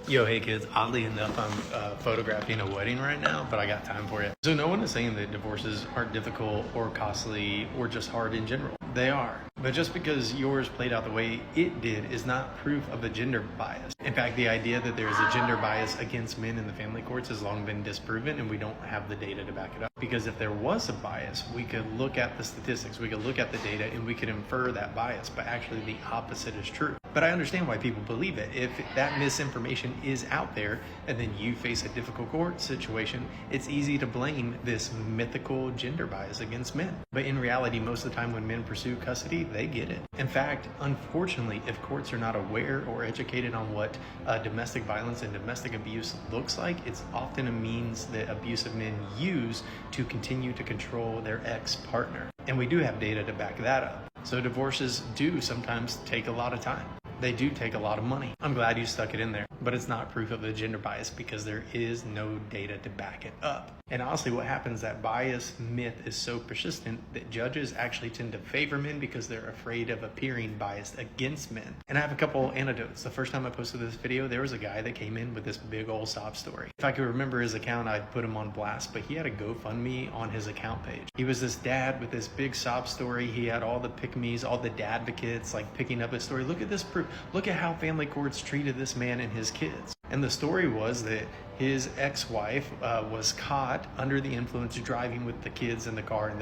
Yo, hey kids, oddly enough, I'm photographing a wedding right now, but I got time for you. So no one is saying that divorces aren't difficult or costly or just hard in general. They are. But just because yours played out the way it did is not proof of a gender bias. In fact, the idea that there is a gender bias against men in the family courts has long been disproven, and we don't have the data to back it up. Because if there was a bias, we could look at the statistics, we could look at the data, and we could infer that bias, but actually the opposite is true. But I understand why people believe it. If that misinformation is out there and then you face a difficult court situation, it's easy to blame this mythical gender bias against men. But in reality, most of the time when men pursue custody, they get it. In fact, unfortunately, if courts are not aware or educated on what domestic violence and domestic abuse looks like, it's often a means that abusive men use to continue to control their ex-partner. And we do have data to back that up. So divorces do sometimes take a lot of time. They do take a lot of money. I'm glad you stuck it in there, but it's not proof of a gender bias because there is no data to back it up. And honestly, what happens, that bias myth is so persistent that judges actually tend to favor men because they're afraid of appearing biased against men. And I have a couple anecdotes. The first time I posted this video, there was a guy that came in with this big old sob story. If I could remember his account, I'd put him on blast, but he had a GoFundMe on his account page. He was this dad with this big sob story. He had all the pick-me's, all the dadvocates like picking up his story. Look at this proof. Look at how family courts treated this man and his kids. And the story was that his ex-wife was caught under the influence driving with the kids in the car, and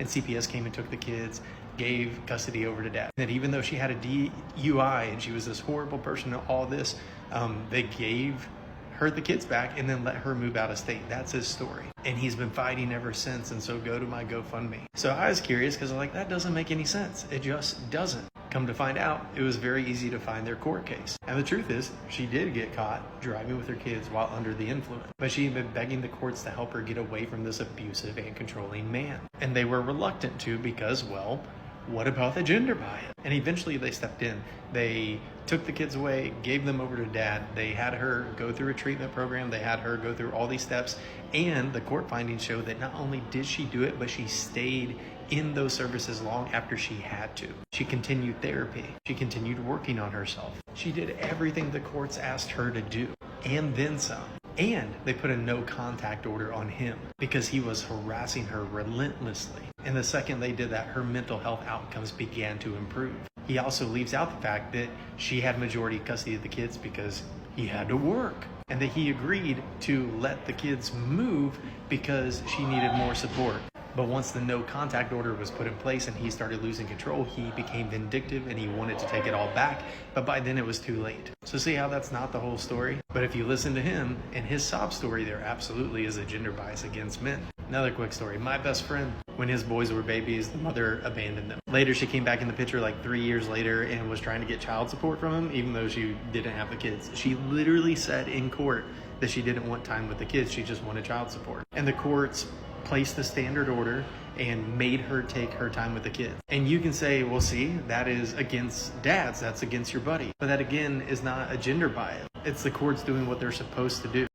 CPS came and took the kids, gave custody over to dad. That even though she had a DUI and she was this horrible person and all this, they gave her the kids back and then let her move out of state. That's his story. And he's been fighting ever since, and so go to my GoFundMe. So I was curious because I'm like, that doesn't make any sense. It just doesn't. Come to find out, it was very easy to find their court case. And the truth is, she did get caught driving with her kids while under the influence. But she had been begging the courts to help her get away from this abusive and controlling man. And they were reluctant to because, well, what about the gender bias? And eventually they stepped in. They took the kids away, gave them over to dad. They had her go through a treatment program. They had her go through all these steps. And the court findings show that not only did she do it, but she stayed in those services long after she had to. She continued therapy. She continued working on herself. She did everything the courts asked her to do, and then some. And they put a no contact order on him because he was harassing her relentlessly. And the second they did that, her mental health outcomes began to improve. He also leaves out the fact that she had majority custody of the kids because he had to work, and that he agreed to let the kids move because she needed more support. But once the no contact order was put in place and he started losing control, he became vindictive and he wanted to take it all back. But by then it was too late. So see how that's not the whole story? But if you listen to him and his sob story, there absolutely is a gender bias against men. Another quick story. My best friend, when his boys were babies, the mother abandoned them. Later, she came back in the picture like 3 years later and was trying to get child support from him, even though she didn't have the kids. She literally said in court that she didn't want time with the kids. She just wanted child support. And the courts placed the standard order and made her take her time with the kids. And you can say, well, see, that is against dads. That's against your buddy. But that, again, is not a gender bias. It's the courts doing what they're supposed to do.